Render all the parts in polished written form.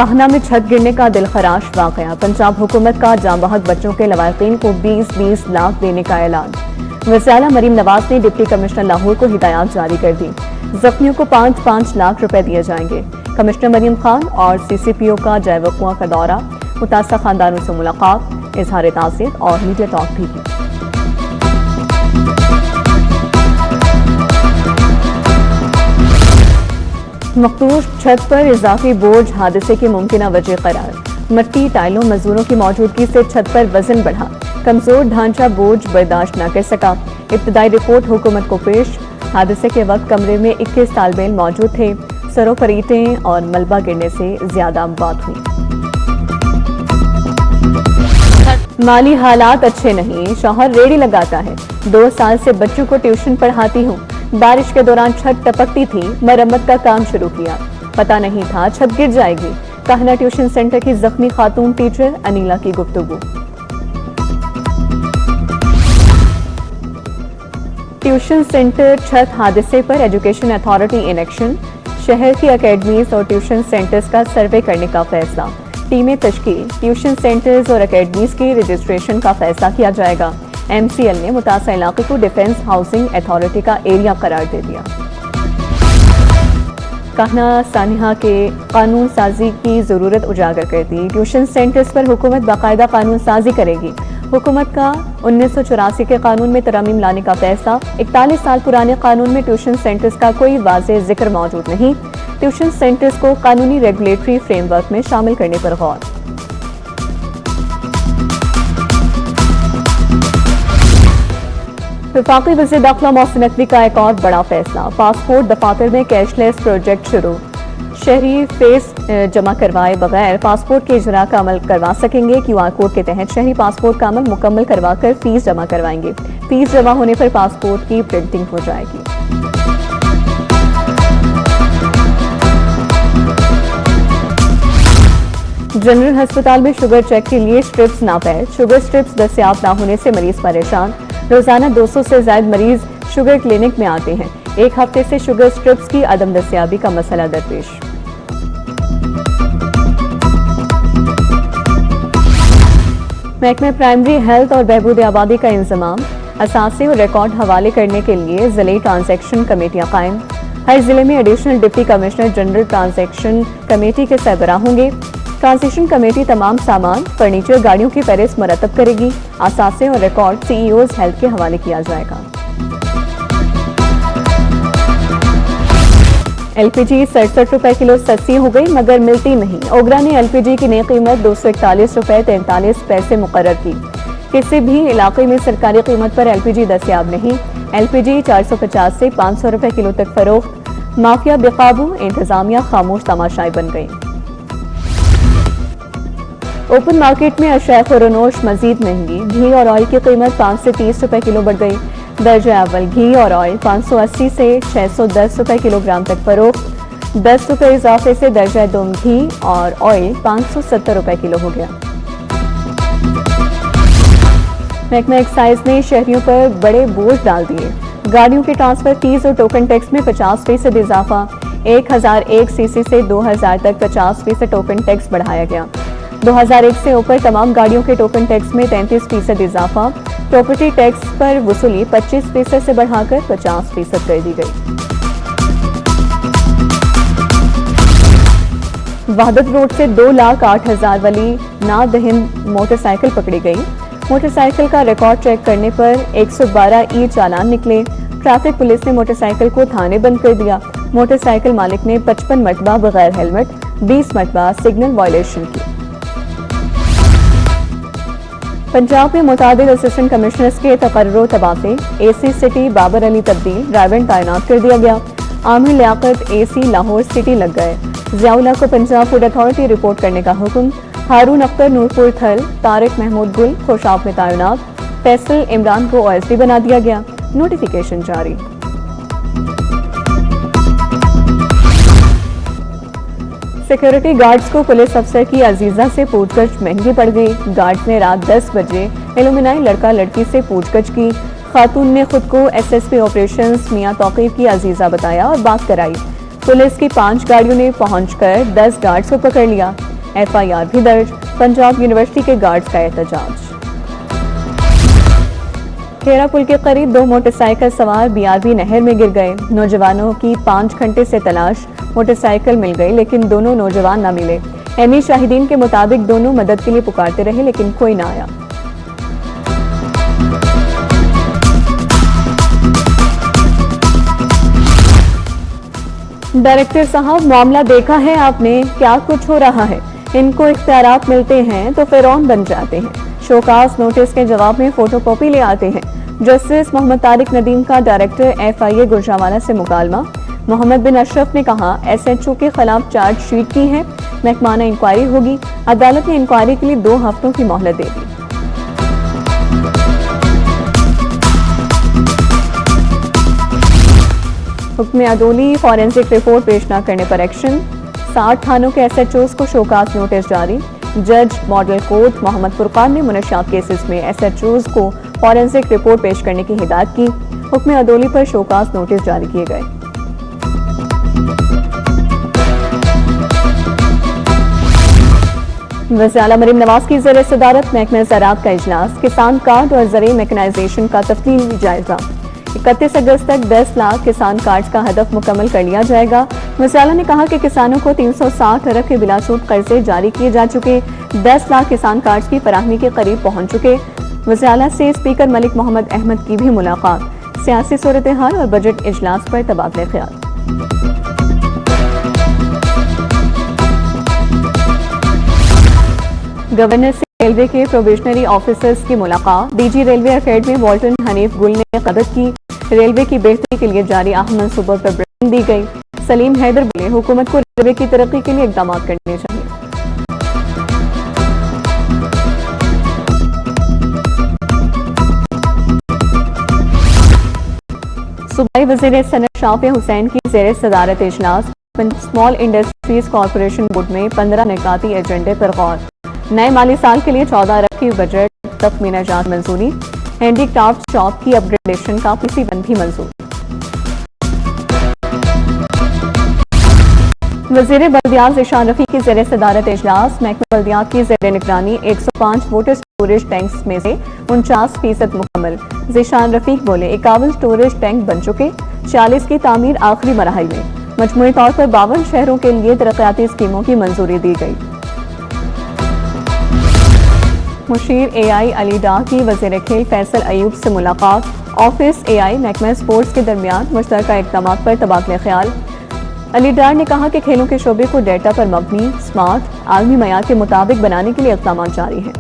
काहना में छत गिरने का दिलखराश वाकया। पंजाब हुकूमत का जाँ बहक बच्चों के लवाकिन को 20-20 लाख देने का ऐलान। वज़ीर मरीम नवाज ने डिप्टी कमिश्नर लाहौर को हिदायत जारी कर दी। जख्मियों को 5-5 लाख रुपए दिए जाएंगे। कमिश्नर मरीम खान और CCPO का जय वक़ुआ का दौरा, मुतासर खानदानों से मुलाकात, इजहार तासीर और मीडिया टॉक भी की। मखदूश छत पर इजाफी बोझ हादसे की मुमकिन वजह करार। मट्टी टाइलों मजदूरों की मौजूदगी से छत पर वजन बढ़ा। कमजोर ढांचा बोझ बर्दाश्त न कर सका। इब्तदाई रिपोर्ट हुकूमत को पेश। हादसे के वक्त कमरे में 21 तालिब इल्म मौजूद थे। सरों पर ईंटें और मलबा गिरने से ज्यादा बात हुई। माली हालात अच्छे नहीं। शौहर रेड़ी लगाता है। 2 साल से बच्चों को ट्यूशन पढ़ाती हूँ। बारिश के दौरान छत टपकती थी, मरम्मत का काम शुरू किया। पता नहीं था छत गिर जाएगी। काहना ट्यूशन सेंटर की जख्मी खातून टीचर अनीला की गुफ्तगू। ट्यूशन सेंटर छत हादसे पर एजुकेशन अथॉरिटी इन एक्शन। शहर की अकेडमीज और ट्यूशन सेंटर्स का सर्वे करने का फैसला। टीमें तश्कील। ट्यूशन सेंटर्स और अकेडमीज की रजिस्ट्रेशन का फैसला किया जाएगा। MCL ने मुतासर इलाके को डिफेंस हाउसिंग अथॉरिटी का एरिया करार दे दिया। काहना सानिहा के कानून साजी की जरूरत उजागर कर दी। ट्यूशन सेंटर्स पर हुकूमत बाकायदा कानून साजी करेगी। हुकूमत का 1984 के कानून में तरमीम लाने का फैसला। 41 साल पुराने कानून में ट्यूशन सेंटर्स का कोई वाज़ेह जिक्र मौजूद नहीं। ट्यूशन सेंटर्स को कानूनी रेगुलेटरी फ्रेमवर्क में शामिल करने पर गौर। वफाकी वज़ीर दाखिला मोहसिन नकवी का एक और बड़ा फैसला। पासपोर्ट दफातर में कैशलेस प्रोजेक्ट शुरू। शहरी फेस जमा करवाए बगैर पासपोर्ट के इजरा का अमल करवा सकेंगे। QR कोड के तहत शहरी पासपोर्ट का अमल मुकम्मल करवाकर फीस जमा करवाएंगे। फीस जमा होने पर पासपोर्ट की प्रिंटिंग हो जाएगी। जनरल अस्पताल में शुगर चेक के लिए स्ट्रिप्स नापैद। शुगर स्ट्रिप्स दस्तयाब न होने से मरीज परेशान। रोजाना 200 से ज्यादा मरीज शुगर क्लिनिक में आते हैं। एक हफ्ते से शुगर स्ट्रिप्स की अदम दस्तयाबी का मसला दरपेश। महकमे प्राइमरी हेल्थ और बहबूद आबादी का इंतजाम। असासे और रिकॉर्ड हवाले करने के लिए जिले ट्रांजैक्शन कमेटियां कायम। हर जिले में additional deputy commissioner general transaction committee के सरबराह होंगे। ट्रांजिशन कमेटी तमाम सामान, फर्नीचर, गाड़ियों की फहरिस्त मुरतब करेगी। असासे और रिकॉर्ड CEOs हेल्थ के हवाले किया जाएगा। LPG 67 रुपए किलो सस्ती हो गई मगर मिलती नहीं। ओगरा ने LPG की नई कीमत 241 रुपए 43 पैसे मुकर्रर की। किसी भी इलाके में सरकारी कीमत पर LPG दस्तयाब नहीं। LPG 450 से 500 रुपए किलो तक फरोख्त। माफिया बेकाबू, इंतजामिया खामोश तमाशाई बन गई। ओपन मार्केट में अशया खुरनोश मजीद महंगी। घी और ऑयल की कीमत 5 से 30 रुपए किलो बढ़ गई। दर्जा अव्वल घी और ऑयल 580 से 610 रुपए किलोग्राम तक फरोख्त। 10 रुपए इजाफे से दर्जा दोम घी और ऑयल 570 रुपए किलो हो गया। महकमा एक्साइज ने शहरियों पर बड़े बोझ डाल दिए। गाड़ियों के ट्रांसफर फीस और टोकन टैक्स में 50% इजाफा। 1001 CC से 2000 तक 50% टोकन टैक्स बढ़ाया गया। 2001 से ऊपर तमाम गाड़ियों के टोकन टैक्स में 33% इजाफा। प्रॉपर्टी टैक्स पर वसूली 25% से बढ़ाकर 50% कर दी गई। वहदत रोड से 2,08,000 वाली नादहिंद मोटरसाइकिल पकड़ी गई। मोटरसाइकिल का रिकॉर्ड चेक करने पर 112 ई चालान निकले। ट्रैफिक पुलिस ने मोटरसाइकिल को थाने बंद कर दिया। मोटरसाइकिल मालिक ने 55 मरतबा बगैर हेलमेट, 20 मरतबा सिग्नल वायलेशन की। पंजाब में मुताबिक असिस्टेंट कमिश्नर्स के तकर्रुर तबादले। AC सिटी बाबर अली तब्दील, ड्राइवर तैनात कर दिया गया। आमिर लियाकत AC लाहौर सिटी लग गए। ज़ियाउल्लाह को पंजाब फूड अथॉरिटी रिपोर्ट करने का हुक्म। हारून अख्तर नूरपुर थल, तारिक महमूद गुल खुशाब में तैनात। फैसल इमरान को OSD बना दिया गया। नोटिफिकेशन जारी। सिक्योरिटी गार्ड्स को पुलिस अफसर की अजीजा से पूछगछ महंगी पड़ गई। गार्ड्स ने रात 10 बजे इल्यूमिनाई लड़का लड़की से पूछगछ की। खातून ने खुद को SSP ऑपरेशंस मियां तौकीफ की अजीजा बताया और बात कराई। पुलिस की 5 गाड़ियों ने पहुंचकर 10 गार्ड्स को पकड़ लिया। FIR भी दर्ज, पंजाब यूनिवर्सिटी के गार्ड्स का एहतजाज। खेरा पुल के करीब 2 मोटरसाइकिल सवार BRB नहर में गिर गए। नौजवानों की 5 घंटे से तलाश, मोटरसाइकिल मिल गई लेकिन दोनों नौजवान न मिले। एमी शाहिदीन के मुताबिक दोनों मदद के लिए पुकारते रहे लेकिन कोई न आया। डायरेक्टर साहब, मामला देखा है आपने, क्या कुछ हो रहा है। इनको इख्तियारात मिलते हैं तो फिरौन बन जाते हैं। शोकास नोटिस के जवाब में फोटोकॉपी ले आते हैं। जस्टिस मोहम्मद तारिक नदीम का डायरेक्टर FIA गुजरांवाला से मुकालमा। मोहम्मद बिन अशरफ ने कहा SHO के खिलाफ चार्जशीट की है, महकमाना इंक्वायरी होगी। अदालत ने इंक्वायरी के लिए 2 हफ्तों की मोहलत दे दी। हुक्म अदोली, फॉरेंसिक रिपोर्ट पेश न करने पर एक्शन। 60 थानों के SHOs को शोकास नोटिस जारी। जज मॉडल कोर्ट मोहम्मद फुरकान ने मुनशात केसेस में SHOs को फॉरेंसिक रिपोर्ट पेश करने की हिदायत की। हुक्म अदोली पर शोकास नोटिस जारी किए गए। वज़ीर आला मरीम नवाज की ज़ेर सदारत महकमा ज़राअत का इजलास। किसान कार्ड और ज़राई मैकेनाइजेशन का तफसीली जायजा। 31 अगस्त तक 10 लाख किसान कार्ड्स का हदफ मुकम्मल कर लिया जाएगा। वज़ीर आला ने कहा कि किसानों को 360 अरब के बिलासूद कर्जे जारी किए जा चुके। 10 लाख किसान कार्ड्स की फराहमी के करीब पहुंच चुके। वज़ीर आला से स्पीकर मलिक मोहम्मद अहमद की भी मुलाकात। सियासी सूरत हाल और बजट इजलास पर तबादला ख्याल। गवर्नर से रेलवे के प्रोबेशनरी ऑफिसर्स की मुलाकात। DG railway academy Walton Hanif गुल ने कदर की। रेलवे की बेहतरी के लिए जारी अहम मंसूबों पर ब्रीफिंग दी गई। सलीम हैदर बोले, हुकूमत को रेलवे की तरक्की के लिए इकदाम करने चाहिए। सूबाई वज़ीर सनत शाफिया हुसैन की ज़ेर सदारत इजलास। स्मॉल इंडस्ट्रीज कॉरपोरेशन बोर्ड में 15 निकाती एजेंडे पर गौर। नए माली साल के लिए 14 अरब की बजट तखमीना जात मंजूरी। हैंडीक्राफ्ट शॉप की अपग्रेडेशन का PC1 भी मंजूर। वज़ीर बल्दियात ज़ीशान रफ़ीक की ज़ेर सदारत इजलास। महकमा बल्दियात की ज़ेर निगरानी 105 वाटर स्टोरेज टैंक्स में से 49% मुकम्मल। ज़ीशान रफ़ीक बोले, 51 स्टोरेज टैंक बन चुके, 40 की तामीर आखिरी मरहल में। मजमूई तौर पर 52 शहरों के लिए तरक्याती स्कीमों की मंजूरी दी गई। मुशीर AI अली डार की वज़ीर खेल फैसल अयूब से मुलाकात। ऑफिस AI महकमा स्पोर्ट्स के दरमियान मुश्तरका इक़दाम पर तबादला ख्याल। अली डार ने कहा कि खेलों के शोबे को डेटा पर मबनी, स्मार्ट, आलमी मयार के मुताबिक बनाने के लिए इक़दाम जारी हैं।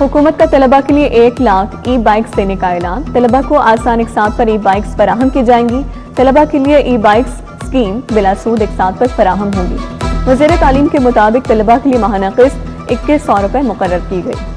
हुकूमत का तलबा के लिए 1 लाख E-बाइक्स देने का ऐलान। तलबा को आसान इकसात पर E-बाइक्स फराहम की जाएंगी। तलबा के लिए E-बाइक्स स्कीम बिलासूद इकसात पर फराहम होगी। वज़ीर तालीम के मुताबिक तलबा के लिए माहाना किस्त 2100 रुपये मुकर्रर की गई।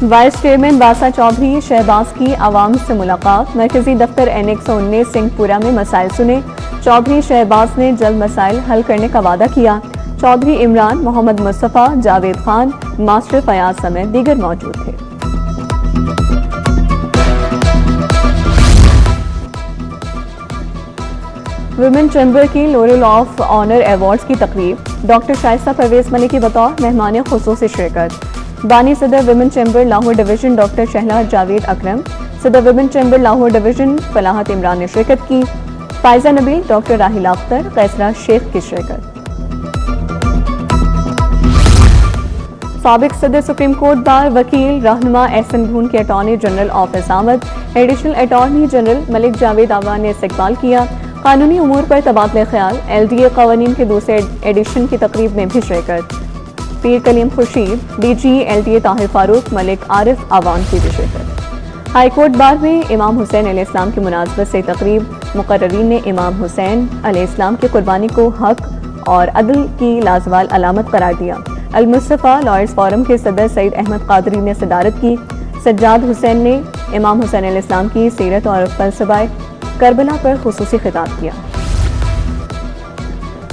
वाइस चेयरमैन बासा चौधरी शहबाज की आवाम से मुलाकात। मरकजी दफ्तर N119 सिंहपुरा में मसाइल सुने। चौधरी शहबाज ने जल्द मसाइल हल करने का वादा किया। चौधरी इमरान, मोहम्मद मुस्तफ़ा, जावेद खान, मास्टर फयाज समेत दीगर मौजूद थे। वुमेन चैम्बर की लॉरेल ऑफ ऑनर अवार्ड्स की तकरीब। डॉक्टर शाइस्ता परवेज मलिक की बतौर मेहमान खुसूसी शिरकत। बानी सदर women chamber Lahore division doctor Shahla Javed Akram, सदर women chamber Lahore division Falahat Imran ने शिरकत की। फायजा नबी, डॉक्टर राहिला अख्तर, कैसरा शेख की शिरकत। साबिक सदर सुप्रीम कोर्ट बार वकील रहनुमा एहसन भून के अटॉर्नी जनरल ऑफिस आमद। Additional attorney general Malik Javed Awan ने इस्तकबाल किया। कानूनी उमूर पर तबादला ख्याल। LDA कवानीन के दूसरे एडिशन की तकरीब में भी शिरकत। पीर कलीम खुर्शीद, DG LDA ताहिर फारूक, मलिक आरिफ आवान की भी शिरकत। हाईकोर्ट बार में इमाम हुसैन अलैहिस्सलाम की मुनासबत से तकरीब। मुकर्ररीन ने इमाम हुसैन अलैहिस्सलाम की कुर्बानी को हक और अदल की लाजवाल अलामत करार दिया। अल-मुस्तफ़ा लॉयर्स फोरम के सदर सईद अहमद कादरी ने सदारत की। सज्जाद हुसैन ने इमाम हुसैन अलैहिस्सलाम की सीरत और फलसफा करबला पर खुसूसी खिताब किया।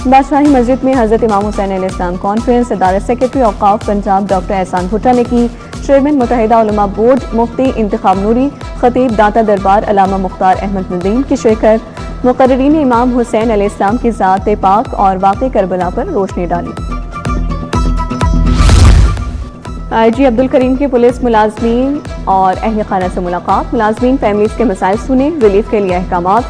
बादशाही मस्जिद में हजरत इमाम हुसैन अलैहिस्सलाम कॉन्फ्रेंस। सदारत सेक्रेटरी औकाफ पंजाब डॉक्टर एहसान भुट्टा ने की। चेयरमैन मुत्तहिदा उलमा बोर्ड मुफ्ती इंतखाब नूरी, खतीब दाता दरबार अल्लामा मुख्तार अहमद नदीम की शिरकत। मुकर्रिरीन इमाम हुसैन अलैहिस्सलाम की ज़ात पाक और वाक़े करबला पर रोशनी डाली। IG अब्दुल करीम की पुलिस मुलाजमीन और अहल खाना से मुलाकात। मुलाजमीन फैमिलीज के मसाइल सुने, रिलीफ के लिए अहकामात।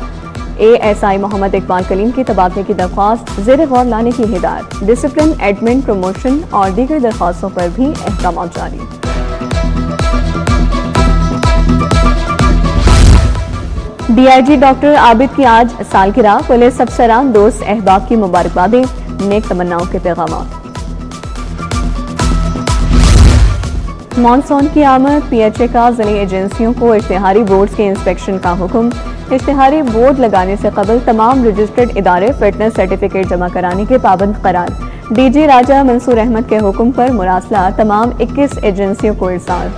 ASI मोहम्मद इकबाल कलीम की तबादले की दरख्वास्त ज़ेर गौर लाने की हिदायत। डिसिप्लिन, एडमिन, प्रमोशन और दीगर दरख्वास्तों पर भी अहकामात जारी। DIG डॉक्टर आबिद की आज सालगिरह। पुलिस अफसरान, दोस्त, अहबाब की मुबारकबादें, नेक तमन्नाओं के पैगाम। मानसून की आमद। PHA का ज़िले एजेंसियों को इश्तिहारी बोर्ड के इंस्पेक्शन का हुक्म। इश्तिहारी बोर्ड लगाने से कबल तमाम रजिस्टर्ड इदारे फिटनेस सर्टिफिकेट जमा कराने के पाबंद करार। DG राजा मंसूर अहमद के हुक्म पर मुरासला तमाम 21 एजेंसियों को इरसाल।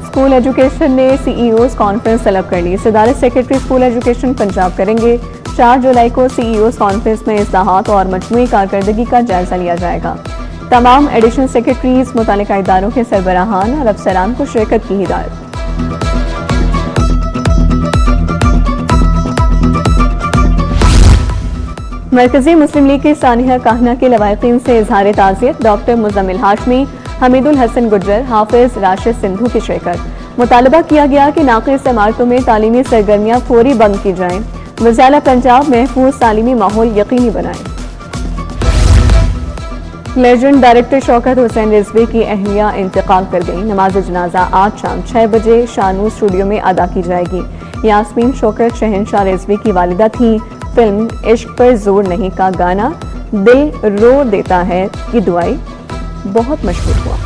स्कूल एजुकेशन ने CEOs कॉन्फ्रेंस तलब कर ली। सदारत सेक्रेटरी स्कूल एजुकेशन पंजाब करेंगे। 4 जुलाई को CEOs कॉन्फ्रेंस में इस्लाहात और मजमूई कारकर्दगी का जायजा लिया जाएगा। तमाम एडिशनल सेक्रेटरीज, मुतालिका इदारों के सरबराहान और अफसरान को शिरकत की हिदायत। मरकजी मुस्लिम लीग की सानिया काहना के लवाहिकीन से इजहार ताज़ियत। डॉक्टर मुज़म्मिल हाशमी, हमीदुल हसन गुज्जर, हाफिज राशिद सिंधु की शिरकत। मुतालबा किया गया कि नाक़िस इमारतों में तालीमी सरगर्मियाँ फौरी बंद की जाएं। वज़ारा पंजाब महफूज तालीमी माहौल यकीनी बनाए। लेजेंड डायरेक्टर शौकत हुसैन रिजवी की अहलिया इंतकाल कर गई। नमाज जनाजा आज शाम 6 बजे शानू स्टूडियो में अदा की जाएगी। यास्मीन शौकत शहनशाह रिजवी की वालिदा थी। फिल्म इश्क पर जोर नहीं का गाना दिल रो देता है की दुआई बहुत मशहूर हुआ।